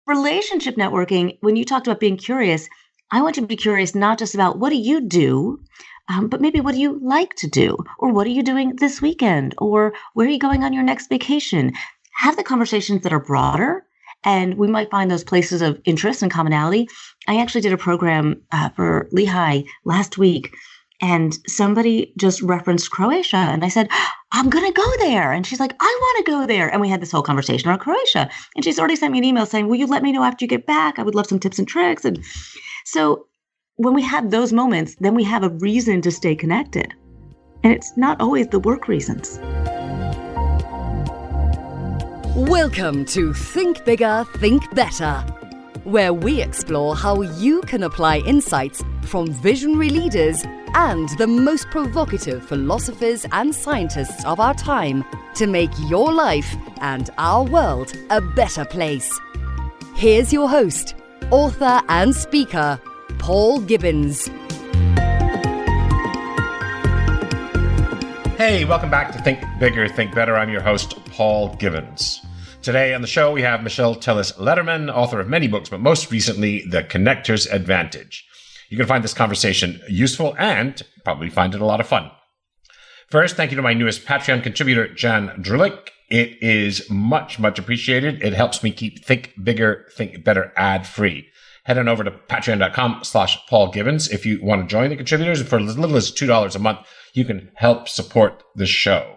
Relationship networking, when you talked about being curious, I want you to be curious not just about what do you do, but maybe what do you like to do? Or what are you doing this weekend? Or where are you going on your next vacation? Have the conversations that are broader, and we might find those places of interest and commonality. I actually did a program for Lehigh last week, and somebody just referenced Croatia. And I said, I'm going to go there. And she's like, I want to go there. And we had this whole conversation on Croatia. And she's already sent me an email saying, will you let me know after you get back? I would love some tips and tricks. And so when we have those moments, then we have a reason to stay connected. And it's not always the work reasons. Welcome to Think Bigger, Think Better, where we explore how you can apply insights from visionary leaders and the most provocative philosophers and scientists of our time to make your life and our world a better place. Here's your host, author and speaker, Paul Gibbons. Hey, welcome back to Think Bigger, Think Better. I'm your host, Paul Gibbons. Today on the show, we have Michelle Tillis Lederman, author of many books, but most recently, The Connector's Advantage. You can find this conversation useful and probably find it a lot of fun. First, thank you to my newest Patreon contributor, Jan Drulick. It is much, much appreciated. It helps me keep Think Bigger, Think Better ad-free. Head on over to patreon.com/Paul Gibbons if you want to join the contributors. For as little as $2 a month, you can help support the show.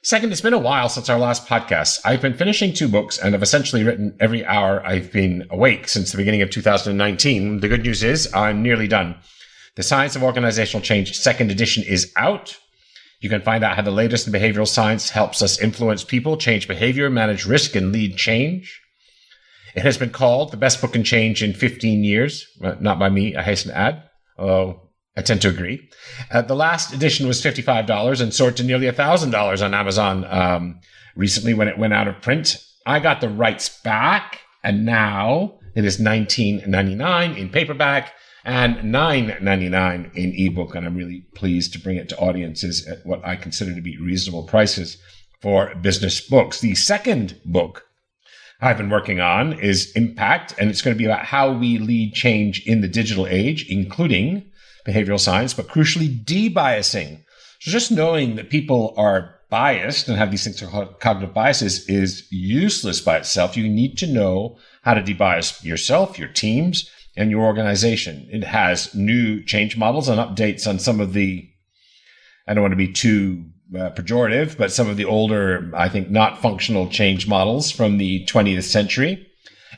Second, it's been a while since our last podcast. I've been finishing 2 books and have essentially written every hour I've been awake since the beginning of 2019. The good news is I'm nearly done. The Science of Organizational Change 2nd edition is out. You can find out how the latest in behavioral science helps us influence people, change behavior, manage risk, and lead change. It has been called the best book in change in 15 years. Not by me, I hasten to add. I tend to agree. The last edition was $55 and soared to nearly $1,000 on Amazon recently when it went out of print. I got the rights back, and now it is $19.99 in paperback and $9.99 in ebook. And I'm really pleased to bring it to audiences at what I consider to be reasonable prices for business books. The second book I've been working on is Impact, and it's going to be about how we lead change in the digital age, including behavioral science, but crucially debiasing. So just knowing that people are biased and have these things called cognitive biases is useless by itself. You need to know how to debias yourself, your teams, and your organization. It has new change models and updates on some of the, I don't want to be too pejorative, but some of the older, I think, not functional change models from the 20th century.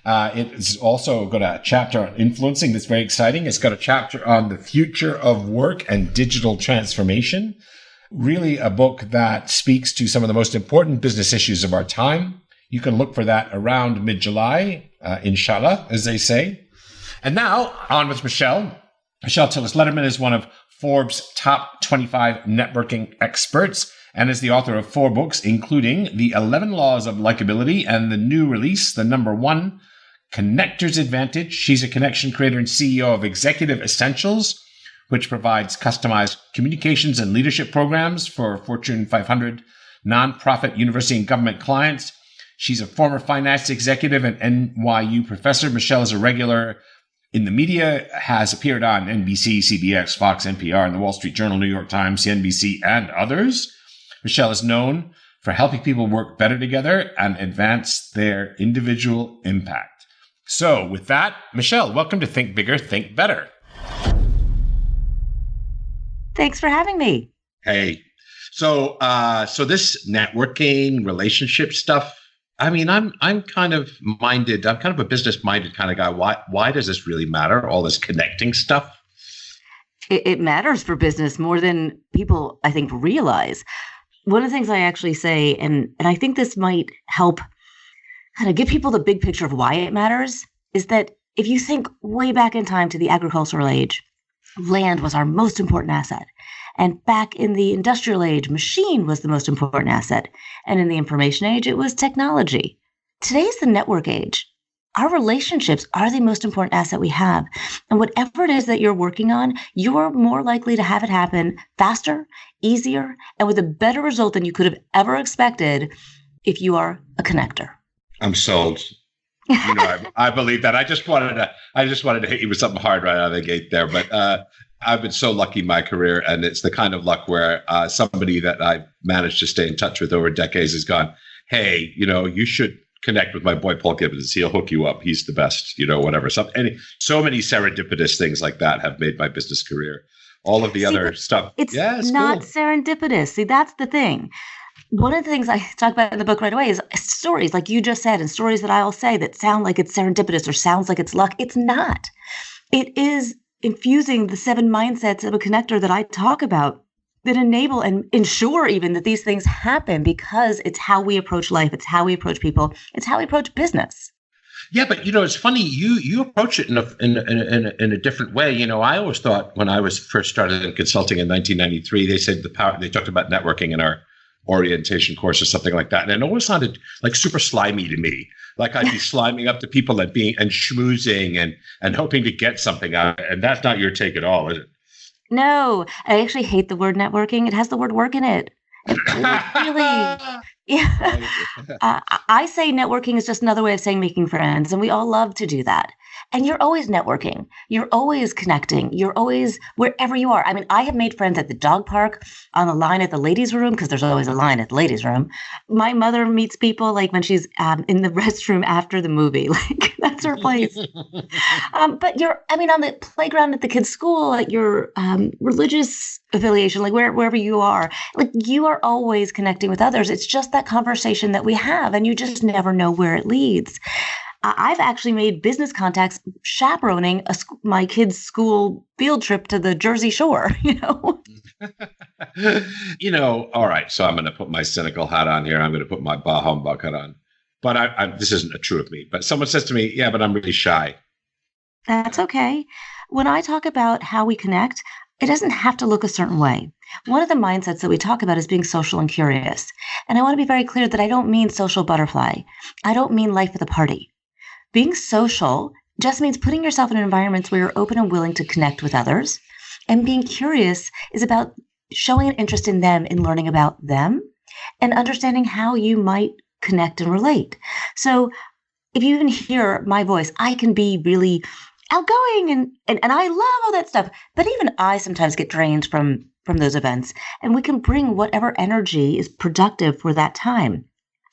It's also got a chapter on influencing that's very exciting. It's got a chapter on the future of work and digital transformation. Really a book that speaks to some of the most important business issues of our time. You can look for that around mid-July, inshallah, as they say. And now, on with Michelle. Michelle Tillis Lederman is one of Forbes' top 25 networking experts and is the author of 4 books, including The 11 Laws of Likability and the new release, the number 1, Connector's Advantage. She's a connection creator and CEO of Executive Essentials, which provides customized communications and leadership programs for Fortune 500 nonprofit, university, and government clients. She's a former finance executive and NYU professor. Michelle is a regular in the media, has appeared on NBC, CBS, Fox, NPR, and the Wall Street Journal, New York Times, CNBC, and others. Michelle is known for helping people work better together and advance their individual impact. So with that, Michelle, welcome to Think Bigger, Think Better. Thanks for having me. Hey, so this networking, relationship stuff, I mean, I'm kind of minded. I'm kind of a business-minded kind of guy. Why does this really matter? All this connecting stuff? It matters for business more than people, I think, realize. One of the things I actually say, and I think this might help kind of give people the big picture of why it matters, is that if you think way back in time to the agricultural age, land was our most important asset. And back in the industrial age, machine was the most important asset. And in the information age, it was technology. Today's the network age. Our relationships are the most important asset we have. And whatever it is that you're working on, you're more likely to have it happen faster, easier, and with a better result than you could have ever expected if you are a connector. I'm sold. I believe that. I just wanted to hit you with something hard right out of the gate there. But I've been so lucky in my career, and it's the kind of luck where somebody that I've managed to stay in touch with over decades has gone, hey, you should connect with my boy Paul Gibbons. He'll hook you up. He's the best, whatever. So many serendipitous things like that have made my business career. All of the other stuff. It's not cool. Serendipitous. See, that's the thing. One of the things I talk about in the book right away is stories, like you just said, and stories that I'll say that sound like it's serendipitous or sounds like it's luck. It's not. It is infusing the 7 mindsets of a connector that I talk about that enable and ensure even that these things happen, because it's how we approach life. It's how we approach people. It's how we approach business. Yeah, but it's funny. You approach it in a different way. I always thought when I was first started in consulting in 1993, they said they talked about networking in our orientation course or something like that, and it always sounded like super slimy to me. Like I'd be sliming up to people and schmoozing and hoping to get something out. And that's not your take at all, is it? No, I actually hate the word networking. It has the word work in it. Really. Yeah. I say networking is just another way of saying making friends, and we all love to do that. And you're always networking. You're always connecting. You're always wherever you are. I mean, I have made friends at the dog park, on the line at the ladies' room, because there's always a line at the ladies' room. My mother meets people like when she's in the restroom after the movie. Like that's her place. But on the playground at the kids' school, at your religious affiliation, like wherever you are, like you are always connecting with others. It's just that conversation that we have, and you just never know where it leads. I've actually made business contacts chaperoning my kids' school field trip to the Jersey Shore, All right. So I'm going to put my cynical hat on here. I'm going to put my bah humbug hat on. But this isn't true of me. But someone says to me, yeah, but I'm really shy. That's okay. When I talk about how we connect, it doesn't have to look a certain way. One of the mindsets that we talk about is being social and curious. And I want to be very clear that I don't mean social butterfly. I don't mean life at the party. Being social just means putting yourself in environments where you're open and willing to connect with others. And being curious is about showing an interest in them, in learning about them, and understanding how you might connect and relate. So if you even hear my voice, I can be really outgoing and I love all that stuff. But even I sometimes get drained from those events. And we can bring whatever energy is productive for that time.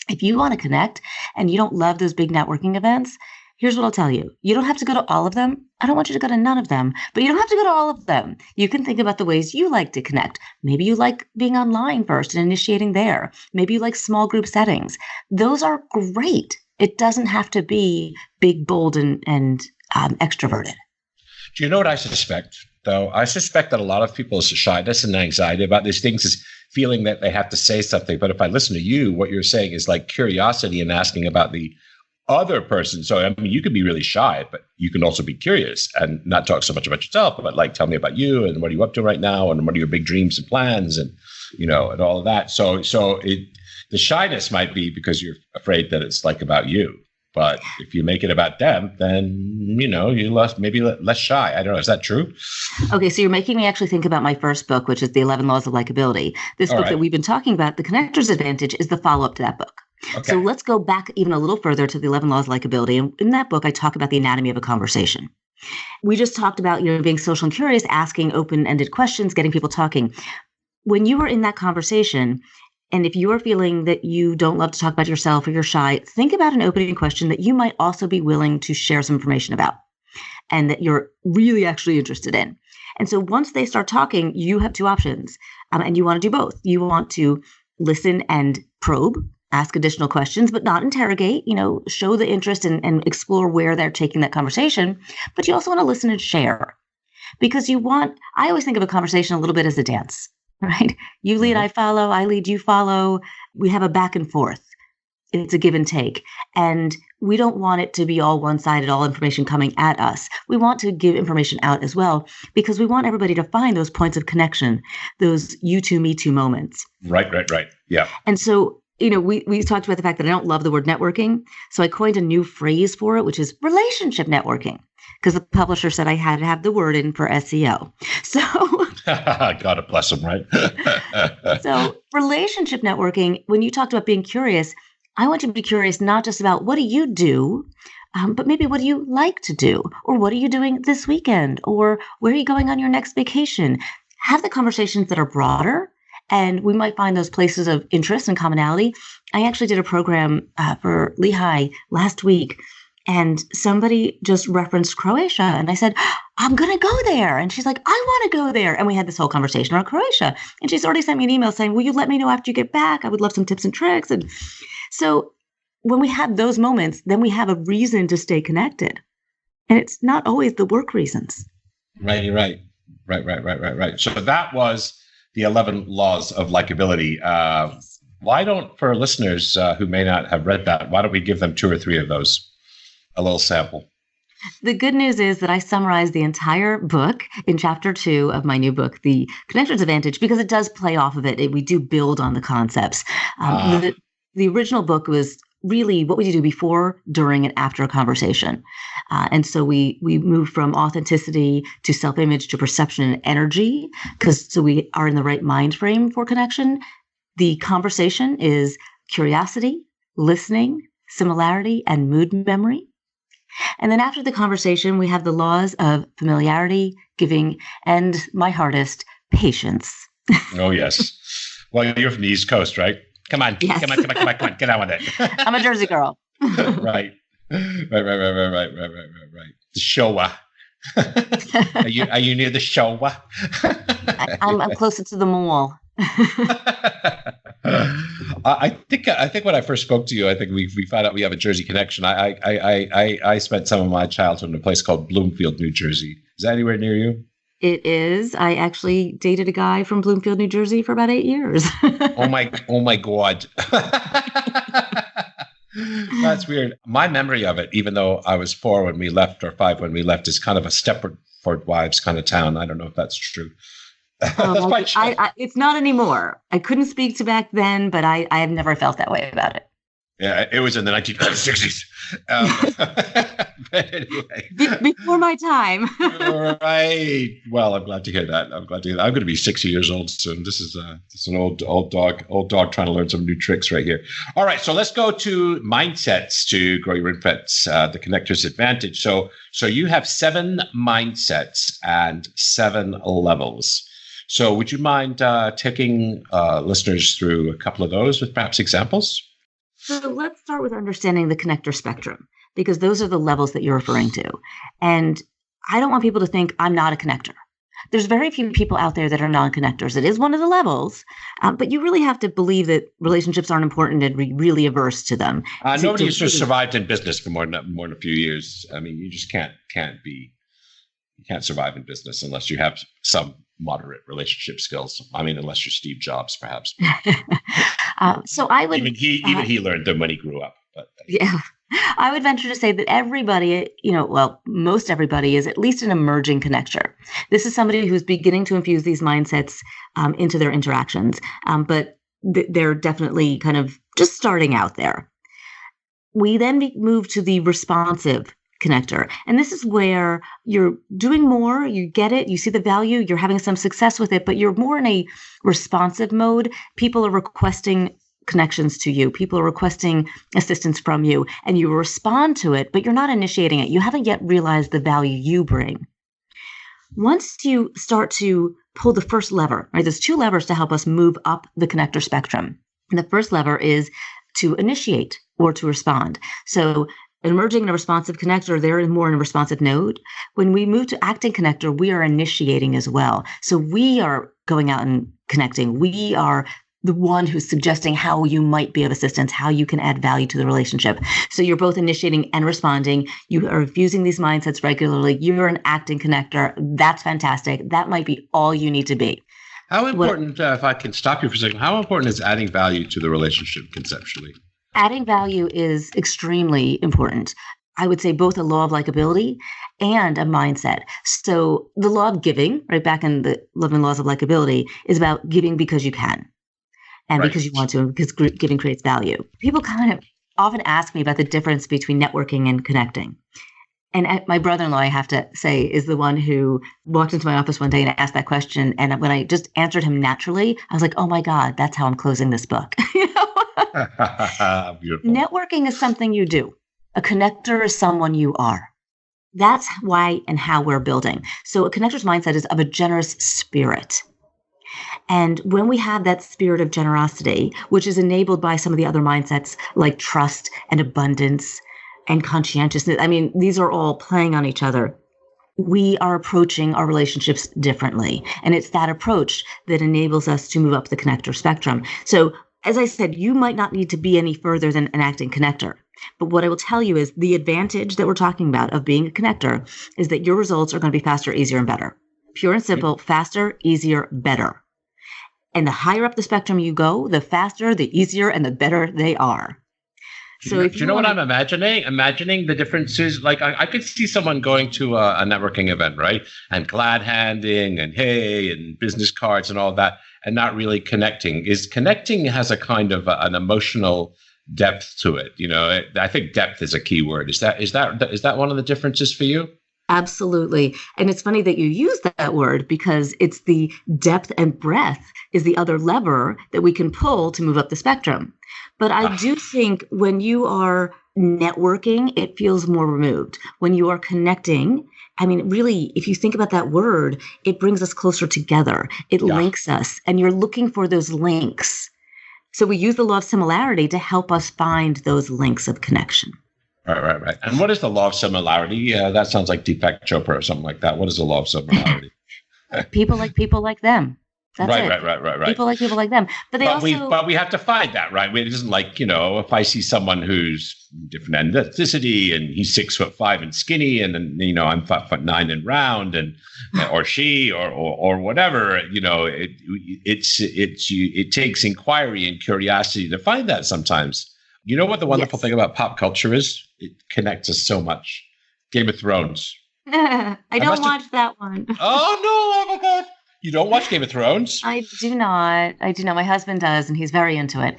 If you want to connect and you don't love those big networking events, here's what I'll tell you. You don't have to go to all of them. I don't want you to go to none of them, but you don't have to go to all of them. You can think about the ways you like to connect. Maybe you like being online first and initiating there. Maybe you like small group settings. Those are great. It doesn't have to be big, bold, and extroverted. Do you know what I suspect, though? I suspect that a lot of people's shyness and anxiety about these things is feeling that they have to say something. But if I listen to you, what you're saying is like curiosity and asking about the other person. So, I mean, you can be really shy, but you can also be curious and not talk so much about yourself, but like, tell me about you and what are you up to right now? And what are your big dreams and plans and, and all of that. So the shyness might be because you're afraid that it's like about you. But if you make it about them, then, you're maybe less shy. I don't know. Is that true? Okay, so you're making me actually think about my first book, which is The 11 Laws of Likability. This book that we've been talking about, The Connector's Advantage, is the follow-up to that book. Okay. So let's go back even a little further to The 11 Laws of Likability. And in that book, I talk about the anatomy of a conversation. We just talked about, being social and curious, asking open-ended questions, getting people talking. When you are in that conversation, and if you are feeling that you don't love to talk about yourself or you're shy, think about an opening question that you might also be willing to share some information about and that you're really actually interested in. And so once they start talking, you have two options, and you want to do both. You want to listen and probe, ask additional questions, but not interrogate, show the interest and explore where they're taking that conversation. But you also want to listen and share because I always think of a conversation a little bit as a dance. Right? You lead, I follow, I lead, you follow. We have a back and forth. It's a give and take. And we don't want it to be all one-sided, all information coming at us. We want to give information out as well because we want everybody to find those points of connection, those you too, me too moments. Right. Yeah. And so, we talked about the fact that I don't love the word networking. So I coined a new phrase for it, which is relationship networking. Because the publisher said I had to have the word in for SEO. So God bless them, right? So relationship networking, when you talked about being curious, I want you to be curious not just about what do you do, but maybe what do you like to do? Or what are you doing this weekend? Or where are you going on your next vacation? Have the conversations that are broader, and we might find those places of interest and commonality. I actually did a program for Lehigh last week, and somebody just referenced Croatia. And I said, I'm going to go there. And she's like, I want to go there. And we had this whole conversation on Croatia. And she's already sent me an email saying, will you let me know after you get back? I would love some tips and tricks. And so when we have those moments, then we have a reason to stay connected. And it's not always the work reasons. Right. So that was the 11 laws of likability. Why don't, for listeners who may not have read that, why don't we give them 2 or 3 of those? A little sample. The good news is that I summarized the entire book in chapter 2 of my new book, The Connector's Advantage, because it does play off of it. We do build on the concepts. The original book was really what would you do before, during, and after a conversation. And so we moved from authenticity to self-image to perception and energy, so we are in the right mind frame for connection. The conversation is curiosity, listening, similarity, and mood memory. And then after the conversation, we have the laws of familiarity, giving, and my hardest, patience. Oh, yes. Well, you're from the East Coast, right? Come on. Yes. Come on. Get on with it. I'm a Jersey girl. Right. The Showa. Are you near the Showa? I'm closer to the mall. I think when I first spoke to you, I think we found out we have a Jersey connection. I spent some of my childhood in a place called Bloomfield, New Jersey. Is that anywhere near you? It is. I actually dated a guy from Bloomfield, New Jersey for about 8 years. Oh my God. That's weird. My memory of it, even though I was 4 when we left, or 5 when we left, is kind of a Stepford Wives kind of town. I don't know if that's true. It's not anymore. I couldn't speak to back then, but I have never felt that way about it. Yeah, it was in the 1960s. But anyway. Before my time. Right. Well, I'm glad to hear that. I'm going to be 60 years old soon. This is an old dog trying to learn some new tricks right here. All right, so let's go to mindsets to grow your influence, the connector's advantage. So you have 7 mindsets and 7 levels. So would you mind taking listeners through a couple of those with perhaps examples? So let's start with understanding the connector spectrum, because those are the levels that you're referring to. And I don't want people to think I'm not a connector. There's very few people out there that are non-connectors. It is one of the levels, but you really have to believe that relationships aren't important and be really averse to them. Nobody has just survived in business for more than a few years. I mean, you just can't survive in business unless you have some moderate relationship skills. I mean, unless you're Steve Jobs, perhaps. So I would even he learned them when he grew up. But yeah, I would venture to say that everybody, most everybody is at least an emerging connector. This is somebody who's beginning to infuse these mindsets into their interactions, but they're definitely kind of just starting out there. We then move to the responsive connector. And this is where you're doing more, you get it, you see the value, you're having some success with it, but you're more in a responsive mode. People are requesting connections to you. People are requesting assistance from you, and you respond to it, but you're not initiating it. You haven't yet realized the value you bring. Once you start to pull the first lever, right? There's 2 levers to help us move up the connector spectrum. And the first lever is to initiate or to respond. So emerging in a responsive connector, they're more in a responsive node. When we move to acting connector, we are initiating as well. So we are going out and connecting. We are the one who's suggesting how you might be of assistance, how you can add value to the relationship. So you're both initiating and responding. You are infusing these mindsets regularly. You're an acting connector. That's fantastic. That might be all you need to be. How important, if I can stop you for a second, how important is adding value to the relationship conceptually? Adding value is extremely important. I would say both a law of likability and a mindset. So the law of giving, right back in the 11 laws of likability, is about giving because you can and because you want to, and because giving creates value. People kind of often ask me about the difference between networking and connecting. And my brother-in-law, I have to say, is the one who walked into my office one day and asked that question. And when I just answered him naturally, I was like, oh my God, that's how I'm closing this book. Beautiful. Networking is something you do. A connector is someone you are. That's why and how we're building. So a connector's mindset is of a generous spirit. And when we have that spirit of generosity, which is enabled by some of the other mindsets like trust and abundance and conscientiousness, I mean, these are all playing on each other. We are approaching our relationships differently. And it's that approach that enables us to move up the connector spectrum. So as I said, you might not need to be any further than an acting connector. But what I will tell you is the advantage that we're talking about of being a connector is that your results are going to be faster, easier, and better. Pure and simple, faster, easier, better. And the higher up the spectrum you go, the faster, the easier, and the better they are. So do you know what I'm imagining? Imagining the differences. Like I could see someone going to a networking event, right? And glad handing and hey and business cards and all that, and not really connecting. Connecting has a kind of an emotional depth to it. You know, I think depth is a key word. Is that one of the differences for you? Absolutely. And it's funny that you use that word because it's the depth and breadth is the other lever that we can pull to move up the spectrum. But I do think when you are networking, it feels more removed. When you are connecting, I mean, really, if you think about that word, it brings us closer together. It links us, and you're looking for those links. So we use the law of similarity to help us find those links of connection. Right. And what is the law of similarity? That sounds like Deepak Chopra or something like that. What is the law of similarity? People like them. That's right, it. Right. People like them. But we have to find that, right? It isn't like, if I see someone who's different ethnicity and he's 6'5" and skinny, and then, I'm 5'9" and round, and or she or whatever, it takes inquiry and curiosity to find that sometimes. You know what the wonderful thing about pop culture is? It connects us so much. Game of Thrones. I don't watch that one. Oh, no, my God. You don't watch Game of Thrones? I do not. My husband does, and he's very into it.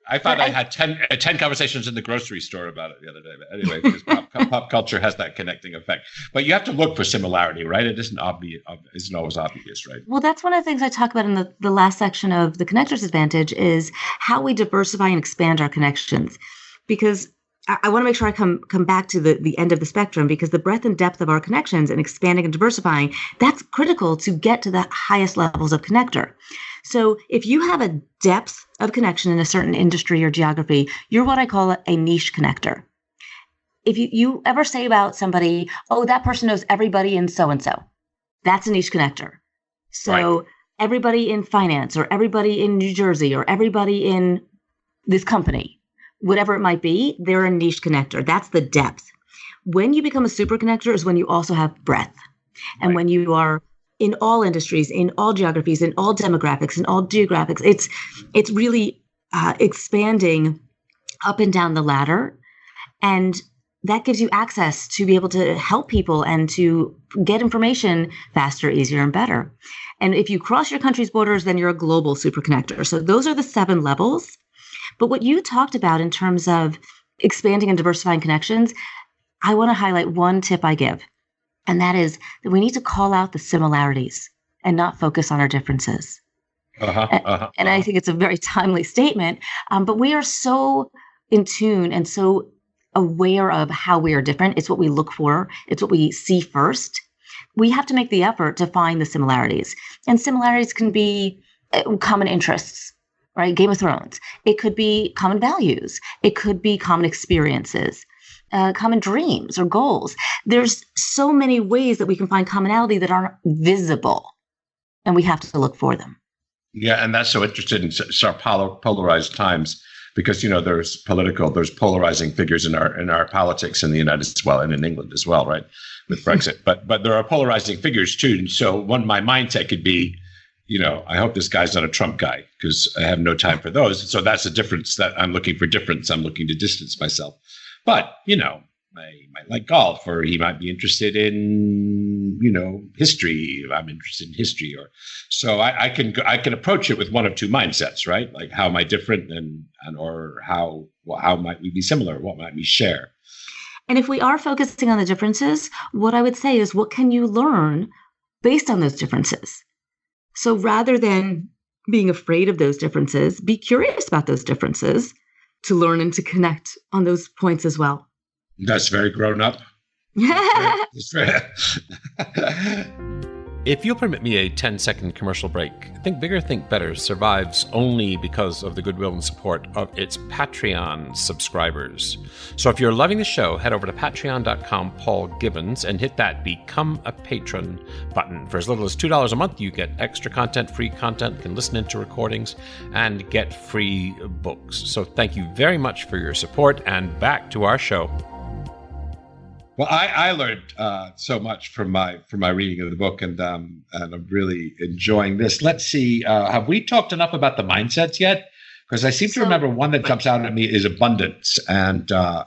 I thought I had 10 conversations in the grocery store about it the other day. But anyway, because pop culture has that connecting effect. But you have to look for similarity, right? It isn't always obvious, right? Well, that's one of the things I talk about in the last section of the Connector's Advantage is how we diversify and expand our connections. Because I want to make sure I come back to the end of the spectrum, because the breadth and depth of our connections and expanding and diversifying, that's critical to get to the highest levels of connector. So if you have a depth of connection in a certain industry or geography, you're what I call a niche connector. If you ever say about somebody, oh, that person knows everybody in so-and-so, that's a niche connector. So everybody in finance or everybody in New Jersey or everybody in this company, whatever it might be, they're a niche connector. That's the depth. When you become a super connector is when you also have breadth. And when you are in all industries, in all geographies, in all demographics, in all geographics, it's really expanding up and down the ladder. And that gives you access to be able to help people and to get information faster, easier, and better. And if you cross your country's borders, then you're a global super connector. So those are the 7 levels. But what you talked about in terms of expanding and diversifying connections, I want to highlight one tip I give. And that is that we need to call out the similarities and not focus on our differences. And I think it's a very timely statement. But we are so in tune and so aware of how we are different. It's what we look for. It's what we see first. We have to make the effort to find the similarities. And similarities can be common interests, right? Game of Thrones. It could be common values. It could be common experiences. Common dreams or goals. There's so many ways that we can find commonality that aren't visible, and we have to look for them. Yeah, and that's so interesting in such polarized times, because there's polarizing figures in our politics in the United States, well, and in England as well, right, with Brexit. But there are polarizing figures too. And so my mindset could be, I hope this guy's not a Trump guy, because I have no time for those. So that's a difference that I'm looking for difference. I'm looking to distance myself. But, I might like golf, or he might be interested in, history. I'm interested in history. So I can approach it with one of two mindsets, right? Like, how am I different or how might we be similar? What might we share? And if we are focusing on the differences, what I would say is, what can you learn based on those differences? So rather than being afraid of those differences, be curious about those differences to learn and to connect on those points as well. That's very grown up. That's very If you'll permit me a 10-second commercial break, Think Bigger, Think Better survives only because of the goodwill and support of its Patreon subscribers. So if you're loving the show, head over to patreon.com, Paul Gibbons, and hit that Become a Patron button. For as little as $2 a month, you get extra content, free content, can listen into recordings, and get free books. So thank you very much for your support, and back to our show. Well, I learned so much from my reading of the book, and I'm really enjoying this. Let's see, have we talked enough about the mindsets yet? Because I seem to remember one that jumps out at me is abundance, and I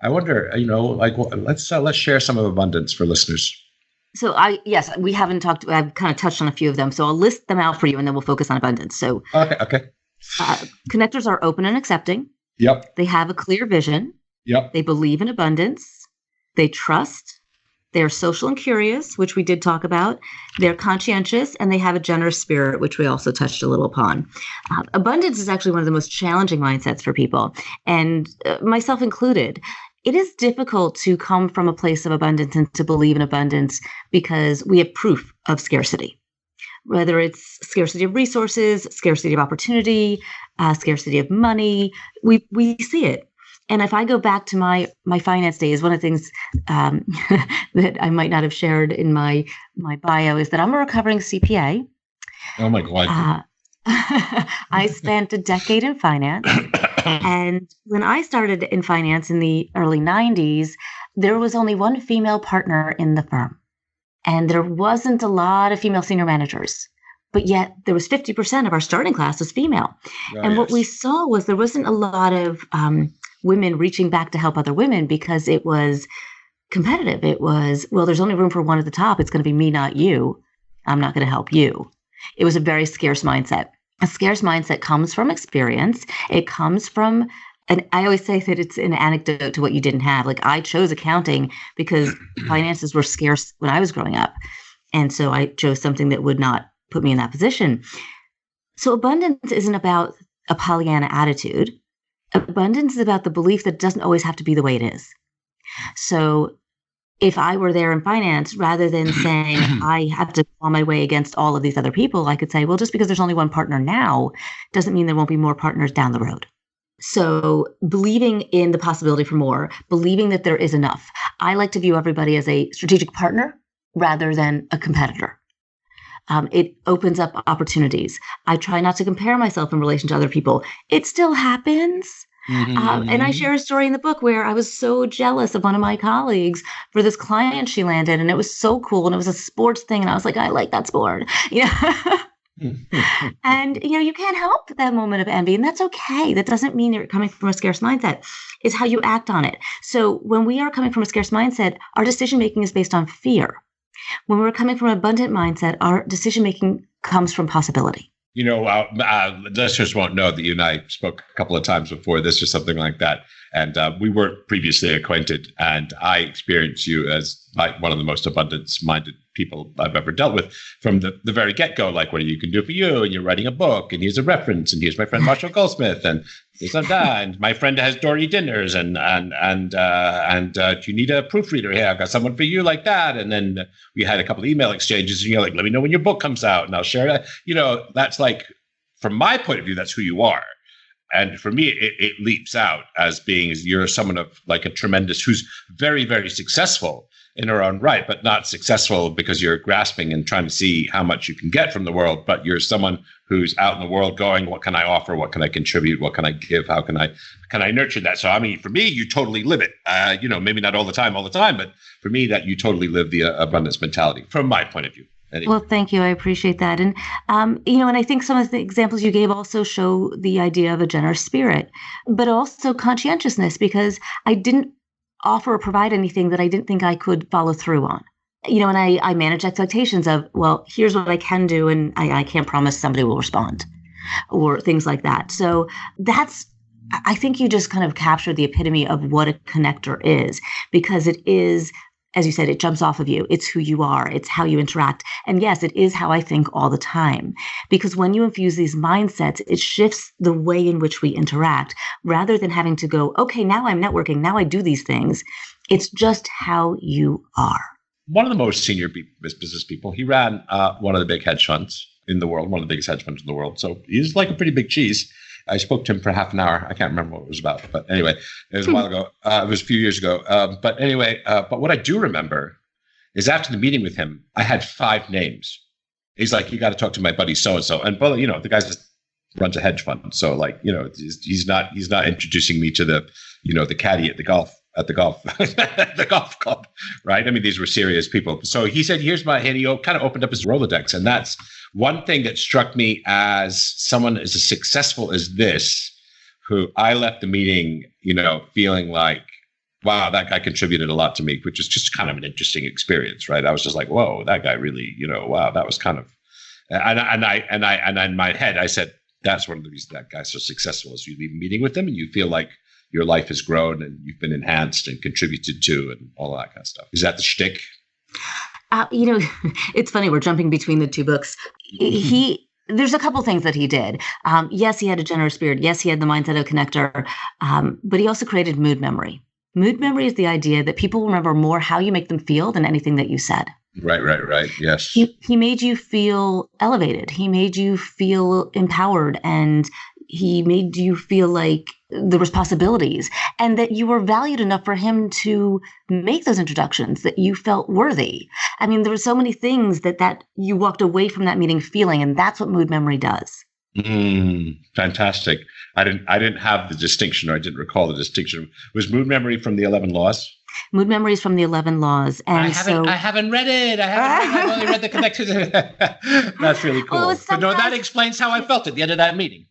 wonder, let's share some of abundance for listeners. So yes, we haven't talked. I've kind of touched on a few of them, so I'll list them out for you, and then we'll focus on abundance. So okay. Connectors are open and accepting. Yep. They have a clear vision. Yep. They believe in abundance. They trust, they're social and curious, which we did talk about. They're conscientious, and they have a generous spirit, which we also touched a little upon. Abundance is actually one of the most challenging mindsets for people, and myself included. It is difficult to come from a place of abundance and to believe in abundance because we have proof of scarcity. Whether it's scarcity of resources, scarcity of opportunity, scarcity of money, we see it. And if I go back to my finance days, one of the things that I might not have shared in my bio is that I'm a recovering CPA. Oh my God. I spent a decade in finance. And when I started in finance in the early 90s, there was only one female partner in the firm. And there wasn't a lot of female senior managers. But yet there was 50% of our starting class was female. Oh, and what we saw was there wasn't a lot of women reaching back to help other women because it was competitive. It was, well, there's only room for one at the top. It's going to be me, not you. I'm not going to help you. It was a very scarce mindset. A scarce mindset comes from experience. It comes from, and I always say that it's an anecdote to what you didn't have. Like I chose accounting because finances were scarce when I was growing up. And so I chose something that would not put me in that position. So abundance isn't about a Pollyanna attitude. Abundance is about the belief that it doesn't always have to be the way it is. So if I were there in finance, rather than saying I have to claw my way against all of these other people, I could say, well, just because there's only one partner now doesn't mean there won't be more partners down the road. So believing in the possibility for more, believing that there is enough. I like to view everybody as a strategic partner rather than a competitor. It opens up opportunities. I try not to compare myself in relation to other people. It still happens. Mm-hmm. And I share a story in the book where I was so jealous of one of my colleagues for this client she landed, and it was so cool. And it was a sports thing. And I was like, I like that sport. And, you can't help that moment of envy. And that's okay. That doesn't mean you're coming from a scarce mindset. It's how you act on it. So when we are coming from a scarce mindset, our decision-making is based on fear. When we're coming from an abundant mindset, our decision-making comes from possibility. Listeners won't know that you and I spoke a couple of times before this or something like that. And we weren't previously acquainted. And I experienced you as like one of the most abundance-minded people I've ever dealt with from the very get-go. Like, what you can do for you, and you're writing a book, and here's a reference, and here's my friend Marshall Goldsmith, and this and that, and my friend has Dory dinners, and do you need a proofreader? Hey, I've got someone for you like that. And then we had a couple of email exchanges, and you're like, let me know when your book comes out, and I'll share it. That's like, from my point of view, that's who you are. And for me, it leaps out as being, you're someone of like a tremendous, who's very, very successful in her own right, but not successful because you're grasping and trying to see how much you can get from the world. But you're someone who's out in the world going, what can I offer? What can I contribute? What can I give? How can I nurture that? So, I mean, for me, you totally live it, maybe not all the time, but for me, that you totally live the abundance mentality from my point of view. Anyway. Well, thank you. I appreciate that. And, and I think some of the examples you gave also show the idea of a generous spirit, but also conscientiousness, because I didn't offer or provide anything that I didn't think I could follow through on. And I manage expectations of, well, here's what I can do, and I can't promise somebody will respond, or things like that. So I think you just kind of captured the epitome of what a connector is, because it is as you said, it jumps off of you. It's who you are. It's how you interact. And yes, it is how I think all the time. Because when you infuse these mindsets, it shifts the way in which we interact rather than having to go, okay, now I'm networking. Now I do these things. It's just how you are. One of the most senior business people, he ran one of the big hedge funds in the world, one of the biggest hedge funds in the world. So he's like a pretty big cheese. I spoke to him for half an hour. I can't remember what it was about, but anyway, it was a while ago. It was a few years ago. But anyway, but what I do remember is after the meeting with him, I had 5 names. He's like, you got to talk to my buddy so-and-so. And, well, the guy just runs a hedge fund. So like, he's not introducing me to the caddy at the golf the golf club, right? I mean, these were serious people. So he said, and he kind of opened up his Rolodex. And that's one thing that struck me as someone as successful as this, who I left the meeting, feeling like, wow, that guy contributed a lot to me, which is just kind of an interesting experience, right? I was just like, whoa, that guy really, wow, that was kind of, and in my head, I said, that's one of the reasons that guy's so successful is you leave a meeting with them and you feel like your life has grown and you've been enhanced and contributed to and all that kind of stuff. Is that the shtick? It's funny. We're jumping between the two books. There's a couple things that he did. Yes, he had a generous spirit. Yes, he had the mindset of a connector, but he also created mood memory. Mood memory is the idea that people remember more how you make them feel than anything that you said. Right. Yes. He made you feel elevated. He made you feel empowered, and he made you feel like there was possibilities and that you were valued enough for him to make those introductions, that you felt worthy. I mean, there were so many things that you walked away from that meeting feeling, and that's what mood memory does. Fantastic. I didn't have the distinction, or I didn't recall the distinction. Was mood memory from the 11 Laws? Mood memory is from the 11 Laws. And I haven't read it. I've only read the connections. That's really cool. Well, but no, that explains how I felt at the end of that meeting.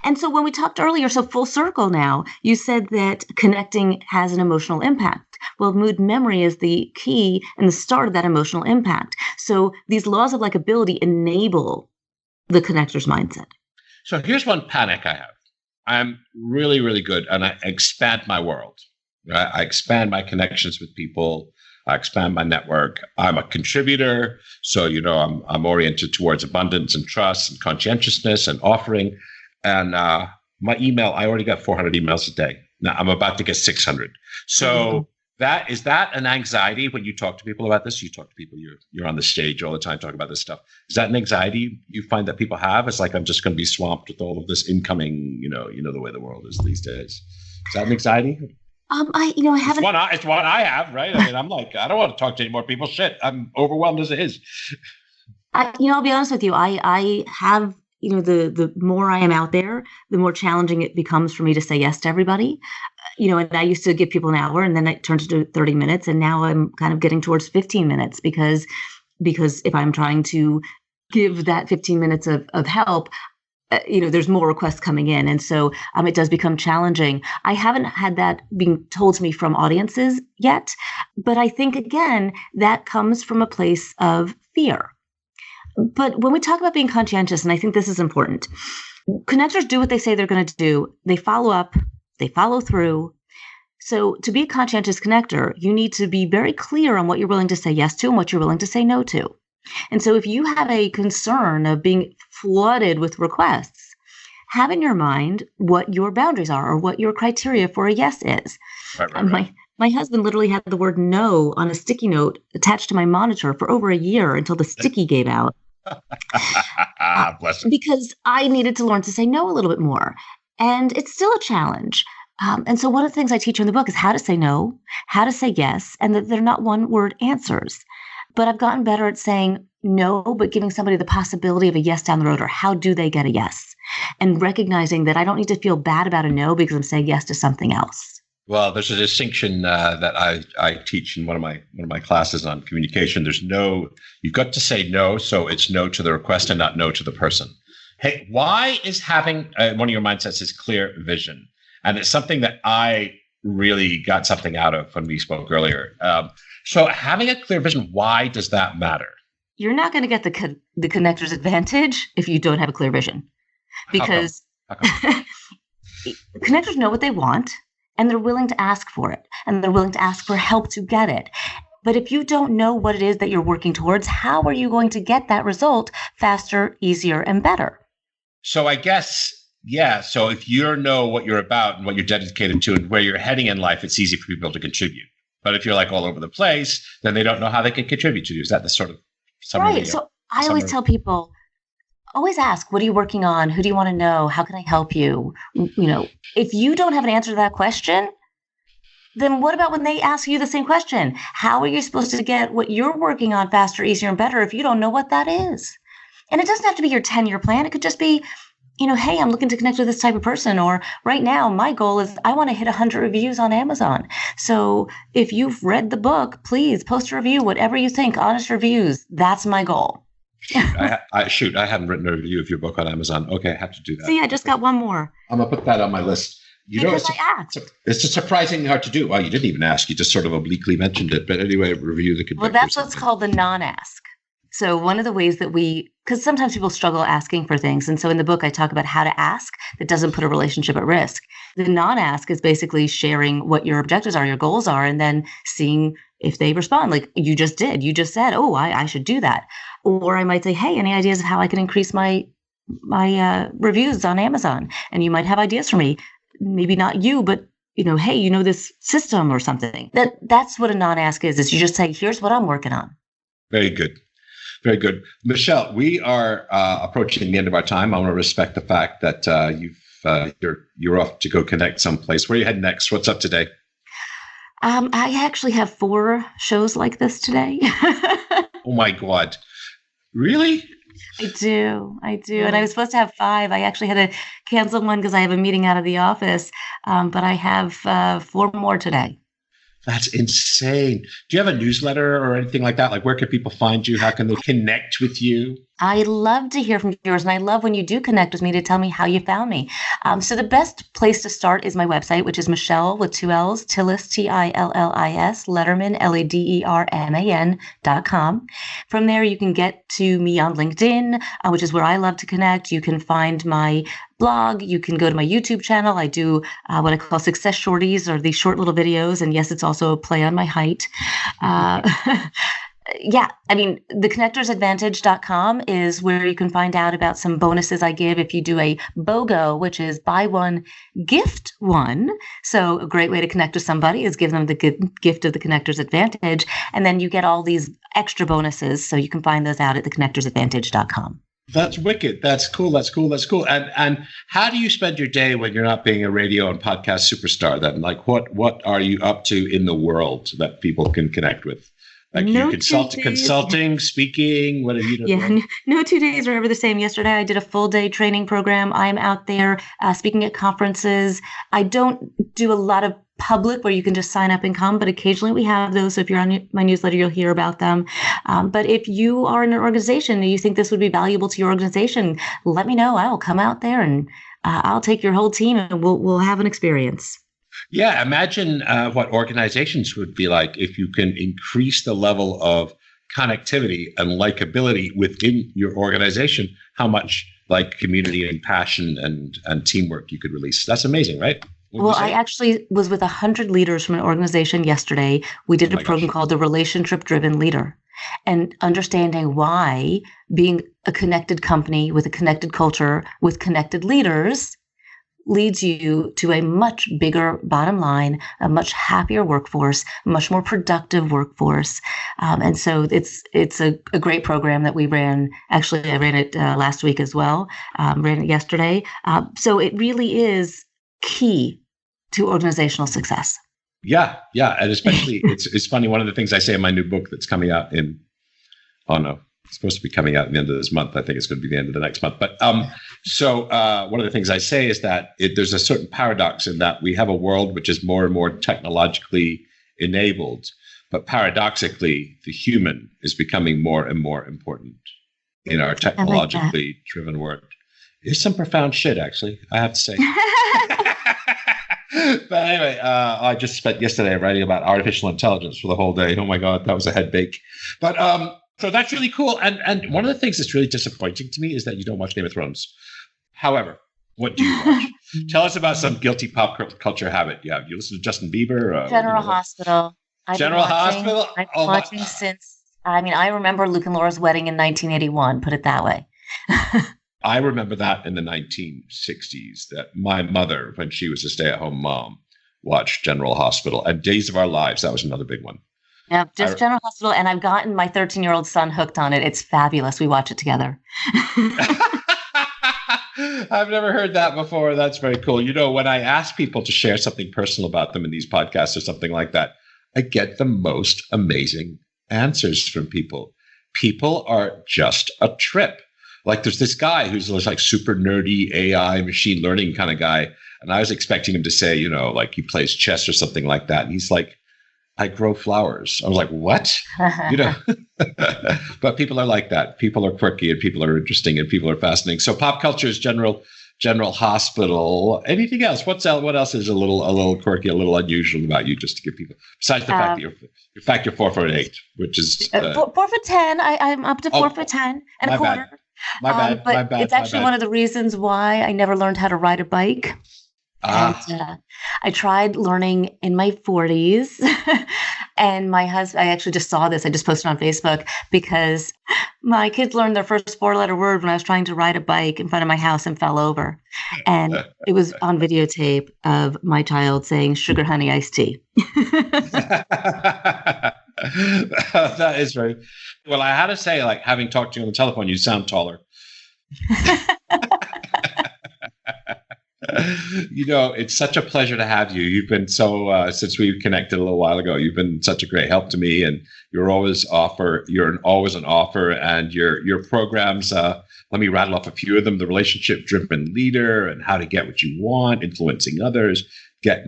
And so when we talked earlier, so full circle now, you said that connecting has an emotional impact. Well, mood memory is the key and the start of that emotional impact. So these laws of likability enable the connector's mindset. So here's one panic I have. I'm really, really good, and I expand my world. Right? I expand my connections with people. I expand my network. I'm a contributor. So, I'm oriented towards abundance and trust and conscientiousness and offering. And my email, I already got 400 emails a day. Now I'm about to get 600. So is that an anxiety when you talk to people about this? You talk to people, you're on the stage all the time talking about this stuff. Is that an anxiety you find that people have? It's like, I'm just going to be swamped with all of this incoming, the way the world is these days. Is that an anxiety? I haven't. It's one I have, right? I mean, I'm like, I don't want to talk to any more people. Shit, I'm overwhelmed as it is. I'll be honest with you. I have. The more I am out there, the more challenging it becomes for me to say yes to everybody. And I used to give people an hour, and then it turned to 30 minutes. And now I'm kind of getting towards 15 minutes because if I'm trying to give that 15 minutes of help, there's more requests coming in. And so it does become challenging. I haven't had that being told to me from audiences yet. But I think, again, that comes from a place of fear. But when we talk about being conscientious, and I think this is important, connectors do what they say they're going to do. They follow up, they follow through. So to be a conscientious connector, you need to be very clear on what you're willing to say yes to and what you're willing to say no to. And so if you have a concern of being flooded with requests, have in your mind what your boundaries are or what your criteria for a yes is. Right. My husband literally had the word no on a sticky note attached to my monitor for over a year until the sticky gave out. Bless him. Because I needed to learn to say no a little bit more. And it's still a challenge. And so one of the things I teach in the book is how to say no, how to say yes, and that they're not one-word answers. But I've gotten better at saying no, but giving somebody the possibility of a yes down the road, or how do they get a yes? And recognizing that I don't need to feel bad about a no because I'm saying yes to something else. Well, there's a distinction that I teach in one of my classes on communication. You've got to say no, so it's no to the request and not no to the person. Hey, why is having one of your mindsets is clear vision? And it's something that I really got something out of when we spoke earlier. So having a clear vision, why does that matter? You're not going to get the connector's advantage if you don't have a clear vision. Because How come? Connectors know what they want. And they're willing to ask for it. And they're willing to ask for help to get it. But if you don't know what it is that you're working towards, how are you going to get that result faster, easier, and better? So I guess, yeah. So if you know what you're about and what you're dedicated to and where you're heading in life, it's easy for people to contribute. But if you're like all over the place, then they don't know how they can contribute to you. Is that the sort of summary? Right. So I always tell people, always ask, what are you working on? Who do you want to know? How can I help you? If you don't have an answer to that question, then what about when they ask you the same question? How are you supposed to get what you're working on faster, easier, and better if you don't know what that is? And it doesn't have to be your 10-year plan. It could just be, hey, I'm looking to connect with this type of person. Or right now, my goal is I want to hit 100 reviews on Amazon. So if you've read the book, please post a review, whatever you think, honest reviews. That's my goal. I haven't written a review of your book on Amazon. Okay, I have to do that. See, I just got one more. I'm going to put that on my list. It's just surprisingly hard to do. Well, you didn't even ask. You just sort of obliquely mentioned it. But anyway, review the convictor. Well, that's what's called the non-ask. So one of the ways that because sometimes people struggle asking for things. And so in the book, I talk about how to ask that doesn't put a relationship at risk. The non-ask is basically sharing what your objectives are, your goals are, and then seeing if they respond. Like you just did. You just said, oh, I should do that. Or I might say, hey, any ideas of how I can increase my reviews on Amazon? And you might have ideas for me. Maybe not you, but hey, this system or something. That's what a non-ask is you just say, here's what I'm working on. Very good. Very good. Michelle, we are approaching the end of our time. I want to respect the fact that you're off to go connect someplace. Where are you heading next? What's up today? I actually have 4 shows like this today. Oh my God. Really? I do. And I was supposed to have 5. I actually had to cancel one because I have a meeting out of the office. But I have 4 more today. That's insane. Do you have a newsletter or anything like that? Like, where can people find you? How can they connect with you? I love to hear from yours, and I love when you do connect with me to tell me how you found me. So the best place to start is my website, which is Michelle with 2 L's, Tillis, Tillis, Lederman, Lederman.com. From there, you can get to me on LinkedIn, which is where I love to connect. You can find my blog. You can go to my YouTube channel. I do what I call success shorties, or these short little videos. And yes, it's also a play on my height. theconnectorsadvantage.com is where you can find out about some bonuses I give if you do a BOGO, which is buy one, gift one. So a great way to connect with somebody is give them the gift of the Connector's Advantage. And then you get all these extra bonuses. So you can find those out at theconnectorsadvantage.com. That's wicked. That's cool. And how do you spend your day when you're not being a radio and podcast superstar then? Like what are you up to in the world that people can connect with? Like consulting, speaking, what have you done? Yeah, no 2 days are ever the same. Yesterday, I did a full day training program. I'm out there speaking at conferences. I don't do a lot of public where you can just sign up and come, but occasionally we have those. So if you're on my newsletter, you'll hear about them. But if you are in an organization and you think this would be valuable to your organization, let me know. I will come out there and I'll take your whole team and we'll have an experience. Yeah, imagine what organizations would be like if you can increase the level of connectivity and likability within your organization, how much like community and passion and teamwork you could release. That's amazing, right? Well, I actually was with 100 leaders from an organization yesterday. We did a program called the Relationship Driven Leader, and understanding why being a connected company with a connected culture with connected leaders leads you to a much bigger bottom line, a much happier workforce, much more productive workforce. And so it's a great program that we ran. Actually, I ran it last week as well, ran it yesterday. So it really is key to organizational success. Yeah. And especially, it's funny, one of the things I say in my new book that's coming out it's supposed to be coming out at the end of this month. I think it's going to be the end of the next month. But so one of the things I say is that there's a certain paradox in that we have a world which is more and more technologically enabled, but paradoxically, the human is becoming more and more important in our technologically driven world. It's some profound shit, actually, I have to say. But anyway, I just spent yesterday writing about artificial intelligence for the whole day. Oh my God, that was a head bake. But so that's really cool. And one of the things that's really disappointing to me is that you don't watch Game of Thrones. However, what do you watch? Tell us about some guilty pop culture habit you have. You listen to Justin Bieber? General Hospital. General Hospital? I've been Oh my. watching since, I mean, I remember Luke and Laura's wedding in 1981, put it that way. I remember that in the 1960s, that my mother, when she was a stay-at-home mom, watched General Hospital. And Days of Our Lives, that was another big one. Yeah, just General Hospital, and I've gotten my 13-year-old son hooked on it. It's fabulous. We watch it together. I've never heard that before. That's very cool. You know, when I ask people to share something personal about them in these podcasts or something like that, I get the most amazing answers from people. People are just a trip. Like there's this guy who's like super nerdy AI machine learning kind of guy. And I was expecting him to say, you know, like he plays chess or something like that. And he's like, I grow flowers. I was like, what? You know, but people are like that. People are quirky and people are interesting and people are fascinating. So pop culture is General Hospital. Anything else? What else is a little quirky, a little unusual about you, just to give people, besides the fact that you're 4'8", which is 4'10". I'm up to 4'10" and a quarter. My bad. But it's actually one of the reasons why I never learned how to ride a bike. And I tried learning in my 40s, and my husband, I actually just saw this. I just posted on Facebook because my kids learned their first 4-letter word when I was trying to ride a bike in front of my house and fell over. And it was on videotape of my child saying sugar honey iced tea. That is very well. I had to say, like, having talked to you on the telephone, you sound taller. You know, it's such a pleasure to have you. You've been so since we connected a little while ago, you've been such a great help to me, and you're always always an offer, and your programs. Let me rattle off a few of them: the relationship-driven leader, and how to get what you want, influencing others, get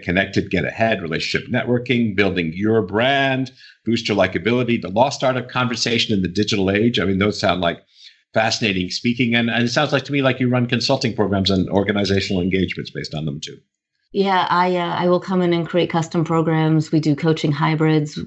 connected, get ahead, relationship networking, building your brand, boost your likability, the lost art of conversation in the digital age. I mean, those sound like fascinating speaking. And it sounds like to me like you run consulting programs and organizational engagements based on them too. Yeah, I will come in and create custom programs. We do coaching hybrids.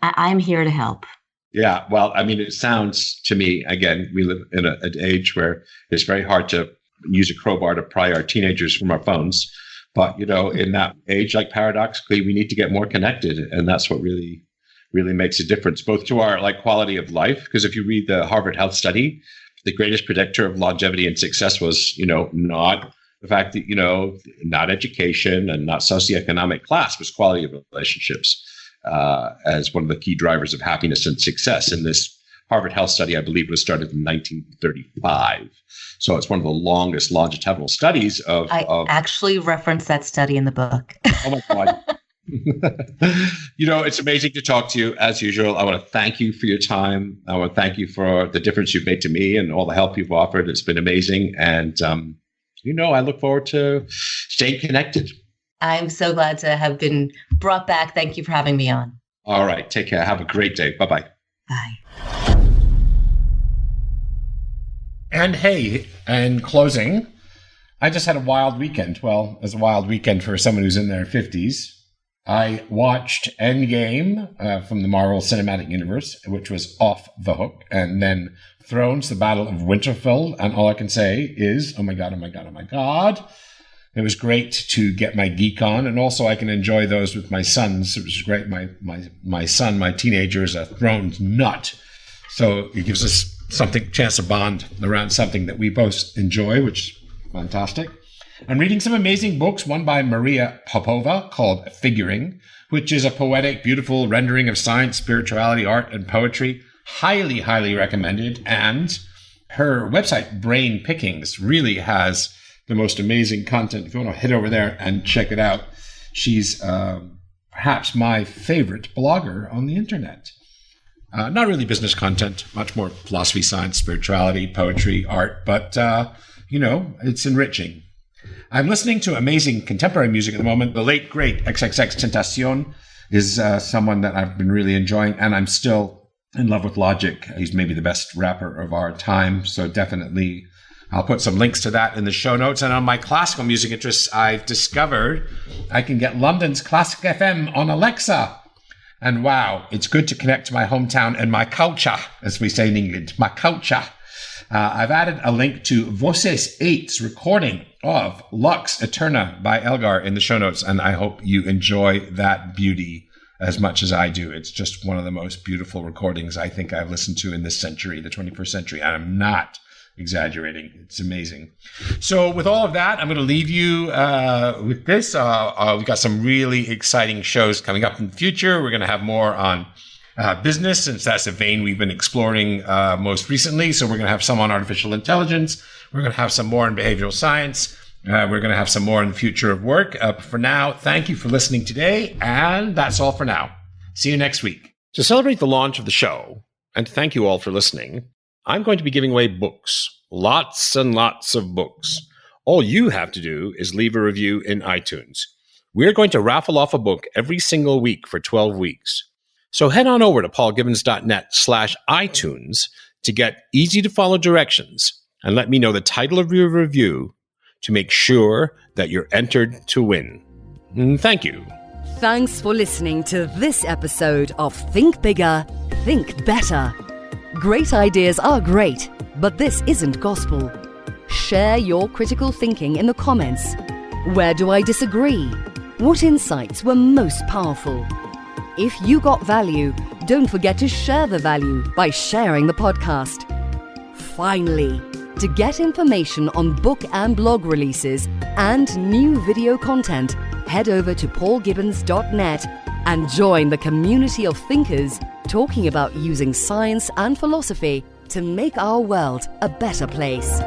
I'm here to help. Yeah, well, I mean, it sounds to me, again, we live in an age where it's very hard to use a crowbar to pry our teenagers from our phones. But, you know, in that age, like paradoxically, we need to get more connected. And that's what really makes a difference, both to our like quality of life. Because if you read the Harvard Health Study, the greatest predictor of longevity and success was, you know, not the fact that, you know, not education and not socioeconomic class, was quality of relationships as one of the key drivers of happiness and success. And this Harvard Health Study, I believe, was started in 1935. So it's one of the longest longitudinal studies of. I actually referenced that study in the book. Oh my God. You know, it's amazing to talk to you as usual. I want to thank you for your time. I want to thank you for the difference you've made to me and all the help you've offered. It's been amazing. And, you know, I look forward to staying connected. I'm so glad to have been brought back. Thank you for having me on. All right. Take care. Have a great day. Bye-bye. Bye. And hey, in closing, I just had a wild weekend. Well, it was a wild weekend for someone who's in their 50s. I watched Endgame from the Marvel Cinematic Universe, which was off the hook, and then Thrones, the Battle of Winterfell, and all I can say is, oh my God, oh my God, oh my God. It was great to get my geek on, and also I can enjoy those with my sons. It was great. My son, my teenager, is a Thrones nut, so it gives us chance to bond around something that we both enjoy, which is fantastic. I'm reading some amazing books, one by Maria Popova called Figuring, which is a poetic, beautiful rendering of science, spirituality, art, and poetry. Highly, highly recommended. And her website, Brain Pickings, really has the most amazing content. If you want to head over there and check it out, she's perhaps my favorite blogger on the internet. Not really business content, much more philosophy, science, spirituality, poetry, art, but, you know, it's enriching. I'm listening to amazing contemporary music at the moment. The late, great XXXTentacion is someone that I've been really enjoying, and I'm still in love with Logic. He's maybe the best rapper of our time, so definitely I'll put some links to that in the show notes. And on my classical music interests, I've discovered I can get London's Classic FM on Alexa. And wow, it's good to connect to my hometown and my culture, as we say in England, my culture. I've added a link to Voces 8's recording of Lux Eterna by Elgar in the show notes, and I hope you enjoy that beauty as much as I do. It's just one of the most beautiful recordings I think I've listened to in this century, the 21st century. And I'm not exaggerating. It's amazing. So with all of that, I'm going to leave you with this. We've got some really exciting shows coming up in the future. We're going to have more on business, since that's a vein we've been exploring most recently. So we're going to have some on artificial intelligence. We're going to have some more on behavioral science. We're going to have some more in the future of work. But for now, thank you for listening today. And that's all for now. See you next week. To celebrate the launch of the show, and to thank you all for listening, I'm going to be giving away books. Lots and lots of books. All you have to do is leave a review in iTunes. We're going to raffle off a book every single week for 12 weeks. So head on over to paulgibbons.net/iTunes to get easy-to-follow directions and let me know the title of your review to make sure that you're entered to win. Thank you. Thanks for listening to this episode of Think Bigger, Think Better. Great ideas are great, but this isn't gospel. Share your critical thinking in the comments. Where do I disagree? What insights were most powerful? If you got value, don't forget to share the value by sharing the podcast. Finally, to get information on book and blog releases and new video content, head over to paulgibbons.net and join the community of thinkers talking about using science and philosophy to make our world a better place.